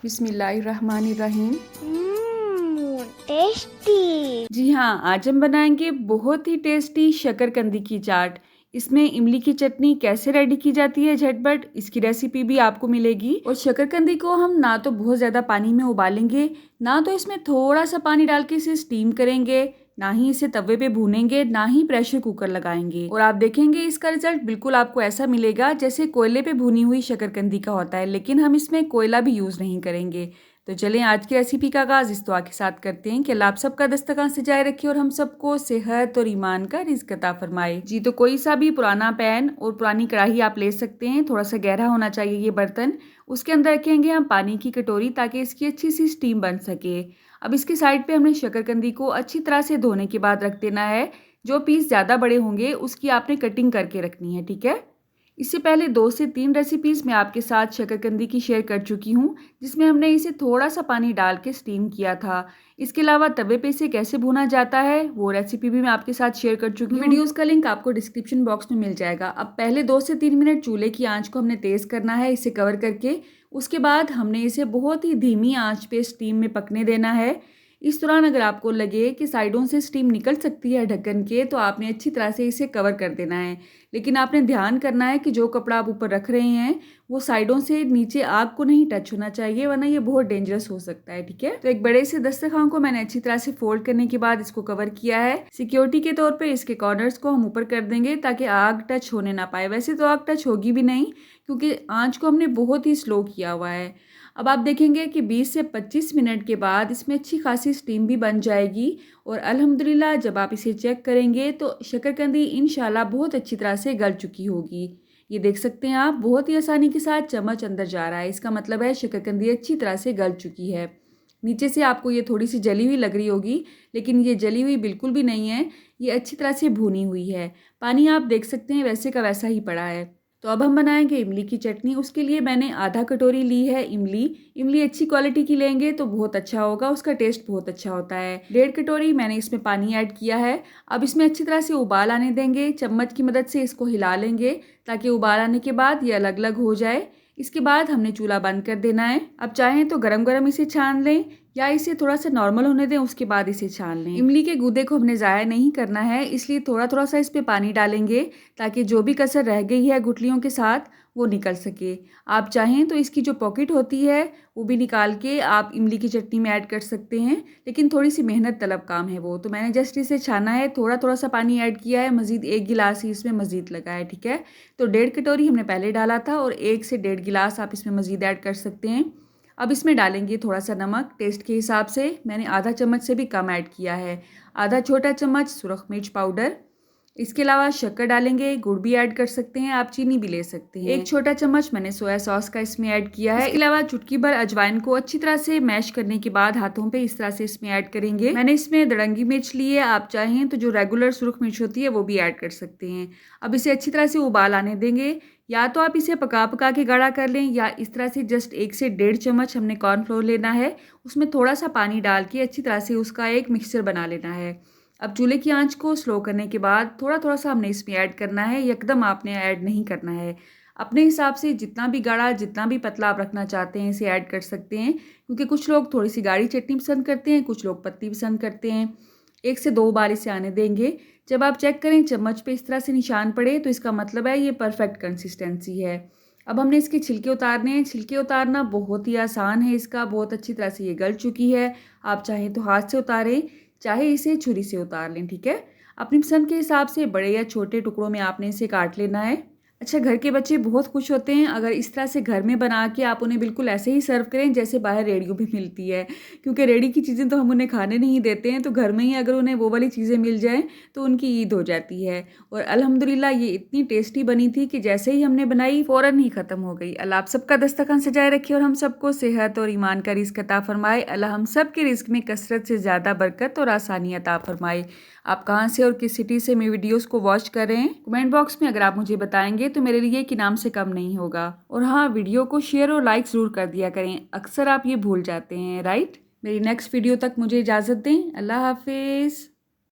बिस्मिल्लाहिर्रहमानिर्रहीम। टेस्टी। जी हाँ, आज हम बनाएंगे बहुत ही टेस्टी शकरकंदी की चाट। इसमें इमली की चटनी कैसे रेडी की जाती है झटपट, इसकी रेसिपी भी आपको मिलेगी। और शकरकंदी को हम ना तो बहुत ज़्यादा पानी में उबालेंगे, ना तो इसमें थोड़ा सा पानी डाल के इसे स्टीम करेंगे, ना ही इसे तवे पे भूनेंगे, ना ही प्रेशर कुकर लगाएंगे। और आप देखेंगे इसका रिजल्ट बिल्कुल आपको ऐसा मिलेगा जैसे कोयले पे भुनी हुई शकरकंदी का होता है, लेकिन हम इसमें कोयला भी यूज़ नहीं करेंगे। तो चलें आज की रेसिपी का आगाज़ इस दुआ के साथ करते हैं कि अल्लाह आप सबका दस्तरखान सजाए रखे और हम सबको सेहत और ईमान का रिज़्क अता फरमाए। जी, तो कोई सा भी पुराना पैन और पुरानी कढ़ाई आप ले सकते हैं। थोड़ा सा गहरा होना चाहिए ये बर्तन। उसके अंदर रखेंगे हम पानी की कटोरी ताकि इसकी अच्छी सी स्टीम बन सके। अब इसके साइड पे हमने शकरकंदी को अच्छी तरह से धोने के बाद रख देना है। जो पीस ज़्यादा बड़े होंगे उसकी आपने कटिंग करके रखनी है, ठीक है। इससे पहले 2 से 3 रेसिपीज़ मैं आपके साथ शकरकंदी की शेयर कर चुकी हूँ, जिसमें हमने इसे थोड़ा सा पानी डाल के स्टीम किया था। इसके अलावा तवे पे इसे कैसे भुना जाता है वो रेसिपी भी मैं आपके साथ शेयर कर चुकी हूँ। वीडियोज़ का लिंक आपको डिस्क्रिप्शन बॉक्स में मिल जाएगा। अब पहले 2 से 3 मिनट चूल्हे की आंच को हमने तेज़ करना है इसे कवर करके। उसके बाद हमने इसे बहुत ही धीमी आंच पे स्टीम में पकने देना है। इस दौरान अगर आपको लगे कि साइडों से स्टीम निकल सकती है ढक्कन के, तो आपने अच्छी तरह से इसे कवर कर देना है। लेकिन आपने ध्यान करना है कि जो कपड़ा आप ऊपर रख रहे हैं वो साइडों से नीचे आग को नहीं टच होना चाहिए, वरना ये बहुत डेंजरस हो सकता है, ठीक है। तो एक बड़े से दस्तरखान को मैंने अच्छी तरह से फोल्ड करने के बाद इसको कवर किया है। सिक्योरिटी के तौर पे इसके कॉर्नर्स को हम ऊपर कर देंगे ताकि आग टच होने ना पाए। वैसे तो आग टच होगी भी नहीं क्योंकि आँच को हमने बहुत ही स्लो किया हुआ है। अब आप देखेंगे कि 20 से 25 मिनट के बाद इसमें अच्छी खासी स्टीम भी बन जाएगी। और अल्हम्दुलिल्लाह जब आप इसे चेक करेंगे तो शकरकंदी इंशाल्लाह बहुत अच्छी तरह से गल चुकी होगी। ये देख सकते हैं आप, बहुत ही आसानी के साथ चम्मच अंदर जा रहा है। इसका मतलब है शकरकंदी अच्छी तरह से गल चुकी है। नीचे से आपको ये थोड़ी सी जली हुई लग रही होगी, लेकिन ये जली हुई बिल्कुल भी नहीं है, ये अच्छी तरह से भुनी हुई है। पानी आप देख सकते हैं वैसे का वैसा ही पड़ा है। तो अब हम बनाएंगे इमली की चटनी। उसके लिए मैंने आधा कटोरी ली है इमली। इमली अच्छी क्वालिटी की लेंगे तो बहुत अच्छा होगा, उसका टेस्ट बहुत अच्छा होता है। 1.5 कटोरी मैंने इसमें पानी ऐड किया है। अब इसमें अच्छी तरह से उबाल आने देंगे। चम्मच की मदद से इसको हिला लेंगे ताकि उबाल आने के बाद ये अलग अलग हो जाए। इसके बाद हमने चूल्हा बंद कर देना है। अब चाहें तो गरम गरम इसे छान लें या इसे थोड़ा सा नॉर्मल होने दें, उसके बाद इसे छान लें। इमली के गूदे को हमने ज़ाया नहीं करना है, इसलिए थोड़ा थोड़ा सा इस पे पानी डालेंगे ताकि जो भी कसर रह गई है गुठलियों के साथ वो निकल सके। आप चाहें तो इसकी जो पॉकेट होती है वो भी निकाल के आप इमली की चटनी में ऐड कर सकते हैं, लेकिन थोड़ी सी मेहनत तलब काम है वो। तो मैंने जस्ट इसे छाना है, थोड़ा थोड़ा सा पानी ऐड किया है, मज़ीद 1 गिलास ही इसमें मज़ीद लगा है, ठीक है। तो 1.5 कटोरी हमने पहले डाला था और 1 से 1.5 गिलास आप इसमें मज़ीद ऐड कर सकते हैं। अब इसमें डालेंगे थोड़ा सा नमक टेस्ट के हिसाब से। मैंने आधा चम्मच से भी कम ऐड किया है। आधा छोटा चम्मच सुरख मिर्च पाउडर। इसके अलावा शक्कर डालेंगे, गुड़ भी ऐड कर सकते हैं, आप चीनी भी ले सकते हैं। 1 छोटा चम्मच मैंने सोया सॉस का इसमें ऐड किया है। इसके अलावा चुटकी भर अजवाइन को अच्छी तरह से मैश करने के बाद हाथों पे इस तरह से इसमें ऐड करेंगे। मैंने इसमें दड़ंगी मिर्च ली है, आप चाहें तो जो रेगुलर सुरख मिर्च होती है वो भी ऐड कर सकते हैं। अब इसे अच्छी तरह से उबाल आने देंगे। या तो आप इसे पका पका के गाढ़ा कर लें या इस तरह से जस्ट 1 से 1.5 चम्मच हमने कॉर्नफ्लोर लेना है, उसमें थोड़ा सा पानी डाल के अच्छी तरह से उसका एक मिक्सचर बना लेना है। अब चूल्हे की आंच को स्लो करने के बाद थोड़ा थोड़ा सा हमने इसमें ऐड करना है, एकदम आपने ऐड नहीं करना है। अपने हिसाब से जितना भी गाढ़ा जितना भी पतला आप रखना चाहते हैं इसे ऐड कर सकते हैं, क्योंकि कुछ लोग थोड़ी सी गाढ़ी चटनी पसंद करते हैं, कुछ लोग पतली पसंद करते हैं। 1 से 2 बार इसे आने देंगे। जब आप चेक करें चम्मच पे इस तरह से निशान पड़े तो इसका मतलब है ये परफेक्ट कंसिस्टेंसी है। अब हमने इसके छिलके उतारने हैं। छिलके उतारना बहुत ही आसान है इसका, बहुत अच्छी तरह से ये गल चुकी है। आप चाहें तो हाथ से उतारें, चाहे इसे छुरी से उतार लें, ठीक है। अपनी पसंद के हिसाब से बड़े या छोटे टुकड़ों में आपने इसे काट लेना है। अच्छा, घर के बच्चे बहुत खुश होते हैं अगर इस तरह से घर में बना के आप उन्हें बिल्कुल ऐसे ही सर्व करें जैसे बाहर रेडियो में मिलती है, क्योंकि रेडी की चीज़ें तो हम उन्हें खाने नहीं देते हैं। तो घर में ही अगर उन्हें वो वाली चीज़ें मिल जाएं तो उनकी ईद हो जाती है। और अल्हम्दुलिल्लाह ये इतनी टेस्टी बनी थी कि जैसे ही हमने बनाई फ़ौरन ही ख़त्म हो गई। अल्लाह आप सबका दस्तरखान सजाए रखे और हम सबको सेहत और ईमान का रिज़्क अता फरमाए। अल्लाह हम सब के रिज़्क में कसरत से ज़्यादा बरकत और आसानी अता फरमाए। आप कहाँ से और किस सिटी से मेरे वीडियोस को वॉच कर रहे हैं, कमेंट बॉक्स में अगर आप मुझे बताएंगे तो मेरे लिए कि नाम से कम नहीं होगा। और हाँ, वीडियो को शेयर और लाइक ज़रूर कर दिया करें, अक्सर आप ये भूल जाते हैं, राइट। मेरी नेक्स्ट वीडियो तक मुझे इजाज़त दें। अल्लाह हाफिज़।